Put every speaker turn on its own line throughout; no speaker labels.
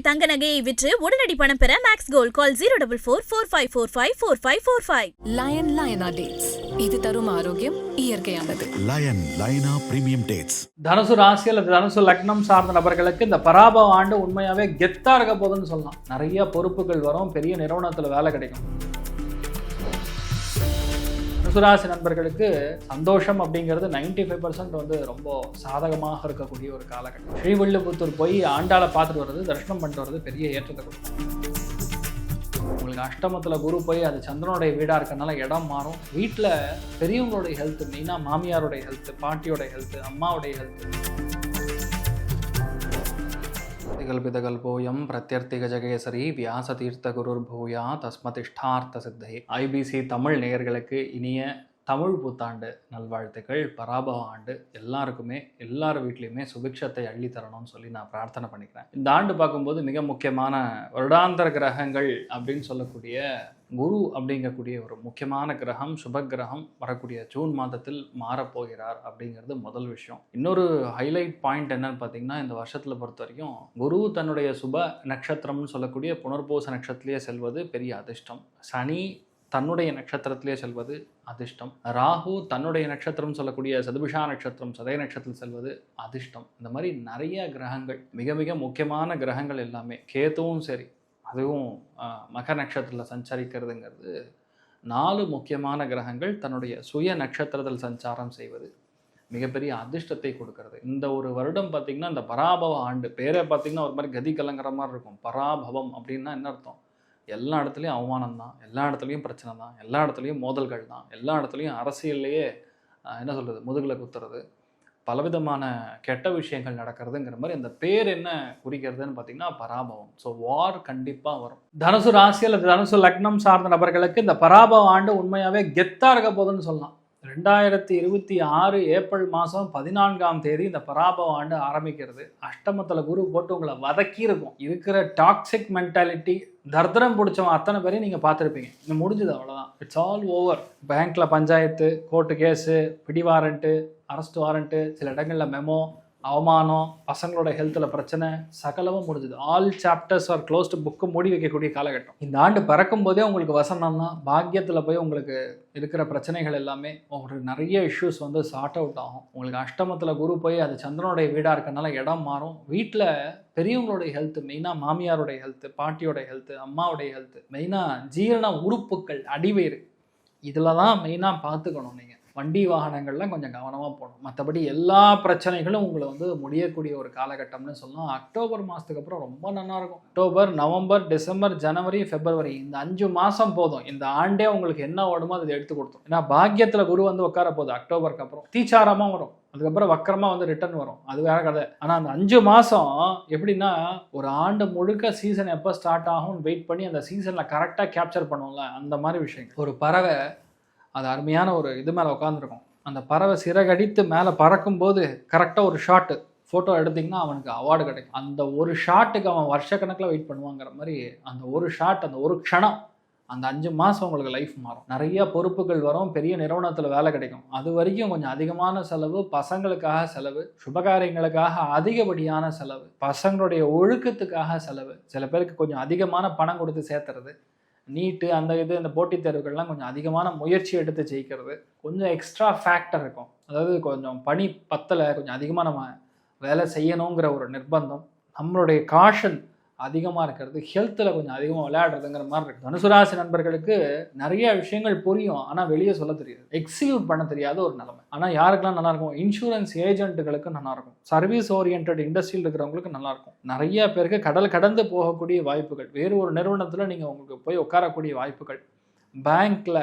தங்க நகையை விற்று உடனடி பணம் பெற மேக்ஸ் கோல்ட் கால் 04445454545.
லயன் லயனா டேட்ஸ், இது தரும் ஆரோக்கியம் இயற்கையானது.
லயன் லயனா பிரீமியம் டேட்ஸ்.
தனுசு ராசி அல்லது தனுசு லக்னம் சார்ந்த நபர்களுக்கு இந்த பராபவ ஆண்டு உண்மையாவே கெத்தா இருக்க போதுன்னு சொல்லலாம். நிறைய பொறுப்புகள் வரும், பெரிய நிறுவனத்துல வேலை கிடைக்கும். தனுசுராசி நண்பர்களுக்கு சந்தோஷம் அப்படிங்கிறது 95% வந்து ரொம்ப சாதகமாக இருக்கக்கூடிய ஒரு காலகட்டம். ஸ்ரீவில்லிபுத்தூர் போய் ஆண்டாளை பார்த்துட்டு வர்றது, தரிசனம் பண்ணிட்டு வர்றது பெரிய ஏற்றத்தை கொடுக்கும். உங்களுக்கு அஷ்டமத்தில் குரு போய் அது சந்திரனுடைய வீடாக இருக்கனால இடம் மாறும். வீட்டில் பெரியவங்களுடைய ஹெல்த், மெயினாக மாமியாருடைய ஹெல்த், பாட்டியோட ஹெல்த், அம்மாவுடைய ஹெல்த். கல்பிதகல்போயம் பிரத்யர்த்திக ஜகேசரி வியாச தீர்த்த குருர் பூயா தஸ்மதிஷ்டார்த்த சித்தையே. ஐபிசி தமிழ் நேயர்களுக்கு இனிய தமிழ் புத்தாண்டு நல்வாழ்த்துக்கள். பராபவ ஆண்டு எல்லாருக்குமே எல்லார் வீட்லேயுமே சுபிக்ஷத்தை அள்ளி தரணும்னு சொல்லி நான் பிரார்த்தனை பண்ணிக்கிறேன். இந்த ஆண்டு பார்க்கும்போது மிக முக்கியமான வருடாந்தர கிரகங்கள் அப்படின்னு சொல்லக்கூடிய குரு அப்படிங்கக்கூடிய ஒரு முக்கியமான கிரகம், சுப கிரகம் வரக்கூடிய ஜூன் மாதத்தில் மாறப்போகிறார் அப்படிங்கிறது முதல் விஷயம். இன்னொரு ஹைலைட் பாயிண்ட் என்னன்னு பார்த்தீங்கன்னா, இந்த வருஷத்தில் பொறுத்த வரைக்கும் குரு தன்னுடைய சுப நட்சத்திரம்னு சொல்லக்கூடிய புனர்பூச நட்சத்திரத்திலேயே செல்வது பெரிய அதிர்ஷ்டம். சனி தன்னுடைய நட்சத்திரத்திலே செல்வது அதிர்ஷ்டம். ராகு தன்னுடைய நட்சத்திரம் சொல்லக்கூடிய சதுபிஷா நட்சத்திரம், சதய நட்சத்திரத்தில் செல்வது அதிர்ஷ்டம். இந்த மாதிரி நிறைய கிரகங்கள், மிக மிக முக்கியமான கிரகங்கள் எல்லாமே, கேதுவும் சரி, அதுவும் மக நட்சத்திரத்தில் சஞ்சரிக்கிறதுங்கிறது 4 முக்கியமான கிரகங்கள் தன்னுடைய சுய நட்சத்திரத்தில் சஞ்சாரம் செய்வது மிகப்பெரிய அதிர்ஷ்டத்தை கொடுக்கறது. இந்த ஒரு வருடம் பார்த்திங்கன்னா, இந்த பராபவ ஆண்டு பேரே பார்த்திங்கன்னா ஒரு மாதிரி கதி கலங்கிற மாதிரி இருக்கும். பராபவம் அப்படின்னா என்ன அர்த்தம்? எல்லா இடத்துலையும் அவமானம் தான், எல்லா இடத்துலையும் பிரச்சனை தான், எல்லா இடத்துலையும் மோதல்கள் தான், எல்லா இடத்துலையும் அரசியல்லையே என்ன சொல்கிறது, முதுகில் குத்துறது, பலவிதமான கெட்ட விஷயங்கள் நடக்கிறதுங்கிற மாதிரி அந்த பேர் என்ன குறிக்கிறதுன்னு பார்த்தீங்கன்னா பராபவம். ஸோ வார் கண்டிப்பாக வரும். தனுசு ராசி அல்லது தனுசு லக்னம் சார்ந்த நபர்களுக்கு இந்த பராபவ ஆண்டு உண்மையாகவே கெத்தாக இருக்க போதுன்னு சொல்லலாம். 2026 ஏப்ரல் மாதம் 14ஆம் தேதி இந்த பராபவ ஆண்டு ஆரம்பிக்கிறது. அஷ்டமத்தில் குரு போட்டு உங்களை வதக்கி இருக்கும். இருக்கிற டாக்ஸிக் மென்டாலிட்டி, தர்தரம் பிடிச்சவன் அத்தனை பேரையும் நீங்கள் பார்த்துருப்பீங்க. இன்னும் முடிஞ்சது, அவ்வளோதான். It's all over. பேங்க்கில் பஞ்சாயத்து, கோர்ட்டு கேஸு, பிடி வாரண்ட்டு, அரெஸ்ட் வாரண்ட்டு, சில இடங்களில் மெமோ, அவமானம், பசங்களோட ஹெல்த்தில் பிரச்சனை, சகலமும் முடிஞ்சுது. All chapters R closed. Book மூடி வைக்கக்கூடிய காலகட்டம். இந்த ஆண்டு பிறக்கும் போதே உங்களுக்கு வசனம் தான். பாக்கியத்தில் போய் உங்களுக்கு இருக்கிற பிரச்சனைகள் எல்லாமே ஒரு நிறைய இஷ்யூஸ் வந்து சார்ட் அவுட் ஆகும். உங்களுக்கு அஷ்டமத்தில் குரு போய் அது சந்திரனுடைய வீடாக இருக்கனால இடம் மாறும். வீட்டில் பெரியவங்களுடைய ஹெல்த், மெயினாக மாமியாருடைய ஹெல்த், பாட்டியோட ஹெல்த், அம்மாவுடைய ஹெல்த், மெயினாக ஜீரண உறுப்புகள், அடிவயிறு, இதில் தான் மெயினாக பார்த்துக்கணும். நீங்கள் வண்டி வாகனங்கள்லாம் கொஞ்சம் கவனமாக போகணும். மற்றபடி எல்லா பிரச்சனைகளும் உங்களை வந்து முடியக்கூடிய ஒரு காலகட்டம்னு சொல்லலாம். அக்டோபர் மாதத்துக்கு அப்புறம் ரொம்ப நல்லாயிருக்கும். அக்டோபர், நவம்பர், டிசம்பர், ஜனவரி, பிப்ரவரி, இந்த 5 மாதம் போதும். இந்த ஆண்டே உங்களுக்கு என்ன ஓடுமோ அதை எடுத்து கொடுத்தோம். ஏன்னா பாக்கியத்தில் குரு வந்து உட்கார போகுது. அக்டோபருக்கு அப்புறம் தீச்சாரமாக வரும், அதுக்கப்புறம் வக்கரமாக வந்து ரிட்டர்ன் வரும். அது வேற கதை. ஆனால் அந்த 5 மாதம் எப்படின்னா, ஒரு ஆண்டு முழுக்க சீசன் எப்போ ஸ்டார்ட் ஆகும்னு வெயிட் பண்ணி அந்த சீசனில் கரெக்டாக கேப்சர் பண்ணுவோம்ல, அந்த மாதிரி விஷயங்கள். ஒரு பறவை அது அருமையான ஒரு இது மேலே உட்காந்துருக்கும். அந்த பறவை சிறகடித்து மேலே பறக்கும்போது கரெக்டாக ஒரு ஷாட்டு ஃபோட்டோ எடுத்திங்கன்னா அவனுக்கு அவார்டு கிடைக்கும். அந்த ஒரு ஷாட்டுக்கு அவன் வருஷக்கணக்கில் வெயிட் பண்ணுவாங்கிற மாதிரி அந்த ஒரு ஷாட், அந்த ஒரு க்ஷணம், அந்த 5 மாதம் உங்களுக்கு லைஃப் மாறும். நிறைய பொறுப்புகள் வரும், பெரிய நிறுவனத்தில் வேலை கிடைக்கும். அது வரைக்கும் கொஞ்சம் அதிகமான செலவு, பசங்களுக்காக செலவு, சுபகாரியங்களுக்காக அதிகப்படியான செலவு, பசங்களுடைய ஒழுக்கத்துக்காக செலவு, சில பேருக்கு கொஞ்சம் அதிகமான பணம் கொடுத்து சேர்த்துறது, நீட்டு அந்த இந்த போட்டித் தேர்வுகள்லாம் கொஞ்சம் அதிகமான முயற்சி எடுத்து ஜெயிக்கிறது, கொஞ்சம் எக்ஸ்ட்ரா ஃபேக்டர் இருக்கும். அதாவது கொஞ்சம் பணி பத்தலை, கொஞ்சம் அதிகமாக நம்ம வேலை செய்யணுங்கிற ஒரு நிர்பந்தம், நம்மளுடைய காஷன் அதிகமாக இருக்கிறது, ஹெல்த்தில் கொஞ்சம் அதிகமாக விளையாடுறதுங்கிற மாதிரி இருக்குது. தனுசுராசி நண்பர்களுக்கு நிறைய விஷயங்கள் புரியும், ஆனால் வெளியே சொல்ல தெரியாது, எக்ஸிக்யூட் பண்ண தெரியாத ஒரு நிலைமை. ஆனால் யாருக்கெல்லாம் நல்லாயிருக்கும்? இன்சூரன்ஸ் ஏஜென்ட்டுகளுக்கு நல்லாயிருக்கும், சர்வீஸ் ஓரியன்ட் இண்டஸ்ட்ரியில் இருக்கிறவங்களுக்கு நல்லாயிருக்கும், நிறைய பேருக்கு கடல் கடந்து போகக்கூடிய வாய்ப்புகள், வேறு ஒரு நிறுவனத்தில் நீங்கள் உங்களுக்கு போய் உட்காரக்கூடிய வாய்ப்புகள், பேங்க்கில்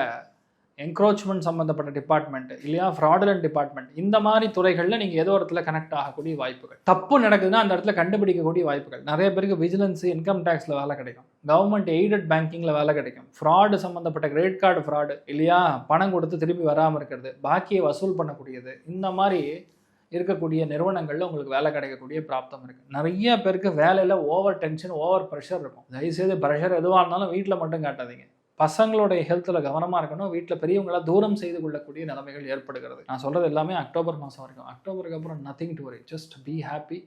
என்க்ரோச்மெண்ட் சம்மந்தப்பட்ட டிபார்ட்மெண்ட் இல்லையா, ஃப்ராடுலண்ட் டிபார்ட்மெண்ட், இந்த மாதிரி துறைகளில் நீங்கள் ஏதோ இடத்துல கனெக்ட் ஆகக்கூடிய வாய்ப்புகள், தப்பு நடக்குதுன்னா அந்த இடத்துல கண்டுபிடிக்கக்கூடிய வாய்ப்புகள். நிறைய பேருக்கு விஜிலன்ஸ், இன்கம் டேக்ஸில் வேலை கிடைக்கும், கவர்மெண்ட் எய்டட் பேங்கிங்கில் வேலை கிடைக்கும், ஃப்ராடு சம்மந்தப்பட்ட கிரெடிட் கார்டு ஃப்ராடு இல்லையா, பணம் கொடுத்து திருப்பி வராமல் இருக்கிறது, பாக்கியை வசூல் பண்ணக்கூடியது, இந்த மாதிரி இருக்கக்கூடிய நிறுவனங்களில் உங்களுக்கு வேலை கிடைக்கக்கூடிய பிராப்தம் இருக்குது. நிறைய பேருக்கு வேலையில் ஓவர் டென்ஷன், ஓவர் ப்ரெஷர் இருக்கும். தயவுசெய்து ப்ரெஷர் எதுவாக இருந்தாலும் வீட்டில் மட்டும் காட்டாதீங்க. பசங்களுடைய ஹெல்த்தில் கவனமாக இருக்கணும். வீட்டில் பெரியவங்களாம் தூரம் செய்து கொள்ளக்கூடிய நிலைமைகள் ஏற்படுகிறது. நான் சொல்கிறது எல்லாமே அக்டோபர் மாதம் வரைக்கும். அக்டோபருக்கு அப்புறம் nothing to worry, just be happy,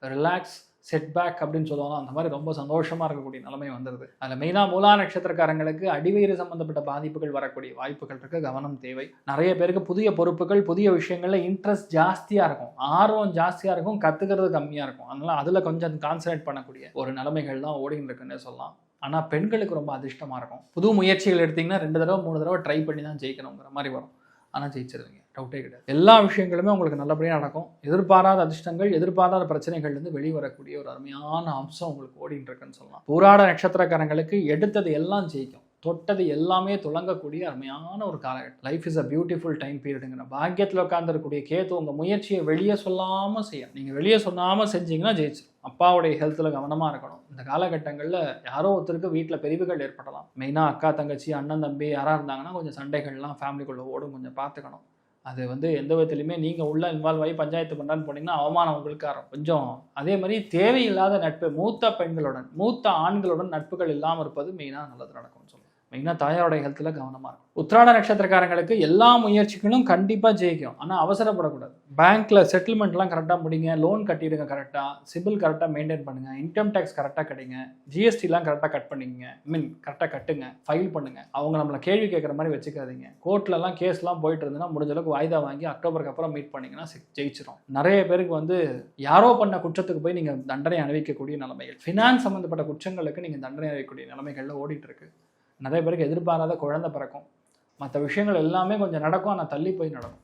relax, setback அப்படின்னு சொல்லுவாங்க, அந்த மாதிரி ரொம்ப சந்தோஷமாக இருக்கக்கூடிய நிலைமை வந்துடுது. அதில் மெயினாக மூலா நட்சத்திரக்காரங்களுக்கு அடிவயிறு சம்மந்தப்பட்ட பாதிப்புகள் வரக்கூடிய வாய்ப்புகள் இருக்குது. கவனம் தேவை. நிறைய பேருக்கு புதிய பொறுப்புகள், புதிய விஷயங்களில் இன்ட்ரெஸ்ட் ஜாஸ்தியாக இருக்கும், ஆர்வம் ஜாஸ்தியாக இருக்கும், கற்றுக்கிறது கம்மியாக இருக்கும். அதனால் அதில் கொஞ்சம் கான்சன்ட்ரேட் பண்ணக்கூடிய ஒரு நிலைமைகள் தான் ஓடின்னு இருக்குன்னு சொல்லலாம். ஆனால் பெண்களுக்கு ரொம்ப அதிர்ஷ்டமாக இருக்கும். புது முயற்சிகள் எடுத்திங்கன்னா 2 தடவை 3 தடவை ட்ரை பண்ணி தான் ஜெயிக்கணுங்கிற மாதிரி வரும். ஆனால் ஜெயிச்சிருவீங்க, டவுட்டே கிடையாது. எல்லா விஷயங்களுமே உங்களுக்கு நல்லபடியாக நடக்கும். எதிர்பாராத அதிர்ஷ்டங்கள், எதிர்பாராத பிரச்சனைகள்லேருந்து வெளிவரக்கூடிய ஒரு அருமையான அம்சம் உங்களுக்கு ஓடிட்டு இருக்குன்னு சொல்லலாம். பூராட நட்சத்திரக்காரங்களுக்கு எடுத்தது எல்லாம் ஜெயிக்கும், தொட்டது எல்லாமே துளங்கக்கூடிய அருமையான ஒரு காலகட்டம். Life is a beautiful time பீரியடுங்கிற பாக்கியத்தில் உட்காந்துருக்கக்கூடிய கேத்து உங்கள் முயற்சியை வெளியே சொல்லாமல் செய்யணும். நீங்கள் வெளியே சொல்லாமல் செஞ்சீங்கன்னா ஜெயிச்சிடும். அப்பாவுடைய ஹெல்த்தில் கவனமாக இருக்கணும். இந்த காலகட்டங்களில் யாரோ ஒருத்தருக்கு வீட்டில் பிரிவுகள் ஏற்படலாம். மெயினாக அக்கா தங்கச்சி அண்ணன் தம்பி யாராக இருந்தாங்கன்னா கொஞ்சம் சண்டைகள்லாம் ஃபேமிலிக்குள்ளே ஓடும், கொஞ்சம் பார்த்துக்கணும். அது எந்த விதத்துலையுமே நீங்கள் உள்ள இன்வால்வ் ஆகி பஞ்சாயத்து பண்ணான்னு போனீங்கன்னா அவமானம் உங்களுக்கு ஆகும். கொஞ்சம் அதே மாதிரி தேவையில்லாத நட்பு, மூத்த பெண்களுடன் மூத்த ஆண்களுடன் நட்புகள் இல்லாமல் இருப்பது மெயினாக நல்லது நடக்கும்னு சொல்லுவோம். மெயினாக தாயாரோடைய ஹெல்த்தில் கவனமாக இருக்கும். உத்திராட நட்சத்திரக்காரங்களுக்கு எல்லா முயற்சிகளும் கண்டிப்பாக ஜெயிக்கும். ஆனால் அவசரப்படக்கூடாது. பேங்க்கில் செட்டில்மெண்ட்லாம் கரெக்டாக முடிங்க, லோன் கட்டிடுங்க கரெக்டாக, சிபில் கரெக்டாக மெயின்டைன் பண்ணுங்கள், இன்கம் டேக்ஸ் கரெக்டாக கிடைங்க, ஜிஎஸ்டிலாம் கரெக்டாக கட் பண்ணிக்கங்க, கரெக்டாக கட்டுங்க, ஃபைல் பண்ணுங்கள். அவங்க நம்மளை கேள்வி கேட்குற மாதிரி வச்சுக்காதீங்க. கோர்ட்லலாம் கேஸ்லாம் போயிட்டு இருந்ததுன்னா முடிஞ்ச அளவுக்கு வாய்தா வாங்கி அக்டோபருக்கு அப்புறம் மீட் பண்ணிங்கன்னா ஜெயிச்சிடும். நிறைய பேருக்கு யாரோ பண்ண குற்றத்துக்கு போய் நீங்கள் தண்டனை அனுபவிக்கக்கூடிய நிலைமைகள், ஃபினான்ஸ் சம்மந்தப்பட்ட குற்றங்களுக்கு நீங்கள் தண்டனை அனுபவிக்கக்கூடிய நிலைமைகளில் ஓடிட்டு இருக்கு. நிறைய பேருக்கு எதிர்பாராத குழந்தை பிறக்கும். மற்ற விஷயங்கள் எல்லாமே கொஞ்சம் நடக்கும், ஆனால் தள்ளி போய் நடக்கும்.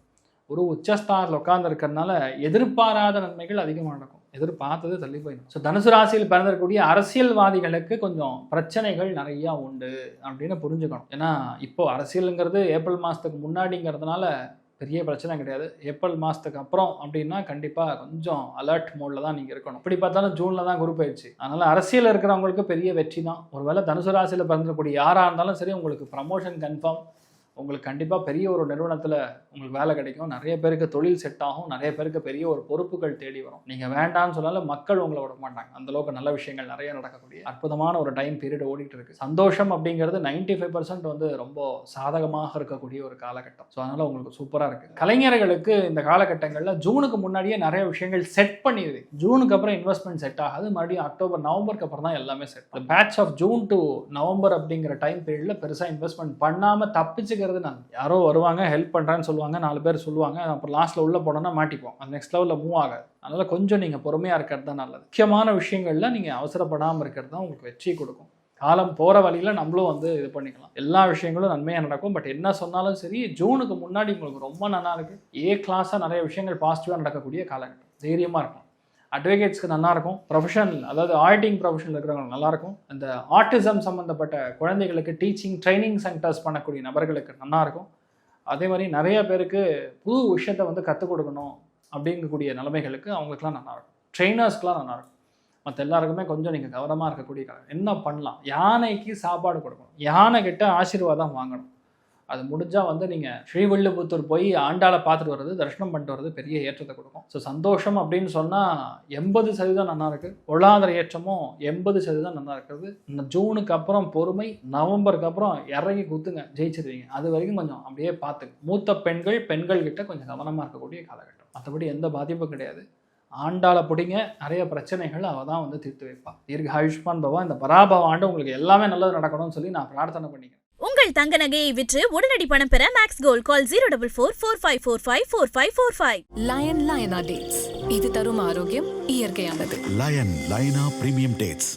ஒரு உச்சஸ்தானில் உட்கார்ந்து இருக்கிறதுனால எதிர்பாராத நன்மைகள் அதிகமாக நடக்கும், எதிர்பார்த்தது தள்ளி போயிடும். ஸோ தனுசு ராசியில் பிறந்திருக்கக்கூடிய அரசியல்வாதிகளுக்கு கொஞ்சம் பிரச்சனைகள் நிறையா உண்டு அப்படின்னு புரிஞ்சுக்கணும். ஏன்னா இப்போ அரசியலுங்கிறது ஏப்ரல் மாதத்துக்கு முன்னாடிங்கிறதுனால பெரிய பிரச்சனை கிடையாது. ஏப்ரல் மாதத்துக்கு அப்புறம் அப்படின்னா கண்டிப்பாக கொஞ்சம் அலர்ட் மோடில் தான் நீங்கள் இருக்கணும். இப்படி பார்த்தாலும் ஜூனில் தான் குரு பயிற்சி. அதனால் அரசியல் இருக்கிறவங்களுக்கு பெரிய வெற்றி தான். ஒருவேளை தனுசு ராசியில் பிறந்தக்கூடிய யாராக இருந்தாலும் சரி, உங்களுக்கு ப்ரமோஷன் கன்ஃபார்ம். உங்களுக்கு கண்டிப்பாக பெரிய ஒரு நிறுவனத்தில் உங்களுக்கு வேலை கிடைக்கும். நிறைய பேருக்கு தொழில் செட் ஆகும். நிறைய பேருக்கு பெரிய ஒரு பொறுப்புகள் தேடி வரும். நீங்கள் வேண்டான்னு சொன்னாலும் மக்கள் உங்களை விட மாட்டாங்க. அந்தளவுக்கு நல்ல விஷயங்கள் நிறைய நடக்கக்கூடிய அற்புதமான ஒரு டைம் பீரியட் ஓடிட்டு இருக்கு. சந்தோஷம் அப்படிங்கிறது 95% ரொம்ப சாதகமாக இருக்கக்கூடிய ஒரு காலகட்டம். ஸோ அதனால் உங்களுக்கு சூப்பராக இருக்குது. கலைஞர்களுக்கு இந்த காலகட்டங்களில் ஜூனுக்கு முன்னாடியே நிறைய விஷயங்கள் செட் பண்ணிடுது. ஜூனுக்கு அப்புறம் இன்வெஸ்ட்மெண்ட் செட் ஆகாது. மறுபடியும் அக்டோபர் நவம்பருக்கு அப்புறம் தான் எல்லாமே set. Batch of June to November அப்படிங்கிற டைம் பீரியடில் பெருசாக இன்வெஸ்ட்மெண்ட் பண்ணாமல் தப்பிச்சுக்க யாரோ வருவாங்க, ஹெல்ப் பண்றேன்னு சொல்லுவாங்க, 4 பேர் சொல்லுவாங்க, அப்புறம் லாஸ்ட்ல உள்ள போனோம்னா மாட்டிப்போம். அது நெக்ஸ்ட் லெவலில் மூவ் ஆகாது. அதனால கொஞ்சம் நீங்க பொறுமையா இருக்கிறது தான் நல்லது. முக்கியமான விஷயங்கள்ல நீங்க அவசரப்படாமல் இருக்கிறது தான் உங்களுக்கு வெற்றி கொடுக்கும். காலம் போற வழியில நம்மளும் இது பண்ணிக்கலாம். எல்லா விஷயங்களும் நன்மையா நடக்கும். பட் என்ன சொன்னாலும் சரி, ஜூனுக்கு முன்னாடி உங்களுக்கு ரொம்ப நல்லா இருக்கு. கிளாஸா நிறைய விஷயங்கள் பாசிட்டிவா நடக்கக்கூடிய காலகட்டம். தைரியமா இருக்கும். அட்வொகேட்ஸ்க்கு நல்லாயிருக்கும். ப்ரொஃபஷனல், அதாவது ஆடிட்டிங் ப்ரொஃபஷனில் இருக்கிறவங்க நல்லாயிருக்கும். இந்த ஆட்டிசம் சம்மந்தப்பட்ட குழந்தைகளுக்கு டீச்சிங் ட்ரைனிங் சென்டர்ஸ் பண்ணக்கூடிய நபர்களுக்கு நல்லாயிருக்கும். அதே மாதிரி நிறைய பேருக்கு புது விஷயத்தை கற்றுக் கொடுக்கணும் அப்படிங்கக்கூடிய நிலைமைகளுக்கு அவங்களுக்குலாம் நல்லாயிருக்கும். ட்ரெயினர்ஸ்க்குலாம் நல்லாயிருக்கும். மற்ற எல்லாருக்குமே கொஞ்சம் நீங்கள் கவனமாக இருக்கக்கூடிய காலம். என்ன பண்ணலாம்? யானைக்கு சாப்பாடு கொடுக்கணும், யானை கிட்ட ஆசீர்வாதம் வாங்கணும். அது முடிஞ்சால் நீங்கள் ஸ்ரீவில்லிபுத்தூர் போய் ஆண்டாளை பார்த்துட்டு வர்றது, தரிசனம் பண்ணிட்டு வர்றது பெரிய ஏற்றத்தை கொடுக்கும். ஸோ சந்தோஷம் அப்படின்னு சொன்னால் 80% நல்லா இருக்குது. பொருளாதார ஏற்றமும் 80% நல்லா இருக்குது. இந்த ஜூனுக்கு அப்புறம் பொறுமை, நவம்பருக்கு அப்புறம் இறங்கி குத்துங்க, ஜெயிச்சிருவீங்க. அது வரைக்கும் கொஞ்சம் அப்படியே பார்த்துங்க. மூத்த பெண்கள் கிட்ட கொஞ்சம் கவனமாக இருக்கக்கூடிய காலகட்டம். மற்றபடி எந்த பாதிப்பும் கிடையாது. ஆண்டாளை பிடிங்க, நிறைய பிரச்சனைகள் அவள் தான் தீர்த்து வைப்பா. தீர்க்க ஆயுஷ்மான் பவா. இந்த பராபவ ஆண்டு உங்களுக்கு எல்லாமே நல்லது நடக்கணும்னு சொல்லி நான் பிரார்த்தனை பண்ணிக்கிறேன்.
உங்கள் தங்க நகையை விற்று உடனடி பணம் பெற மேக்ஸ் கோல்ட் கால் 04445454545.
லயனா டேட்ஸ். இது தரும் ஆரோக்கியம் இயற்கையானது.
லயனா பிரீமியம் டேட்ஸ்.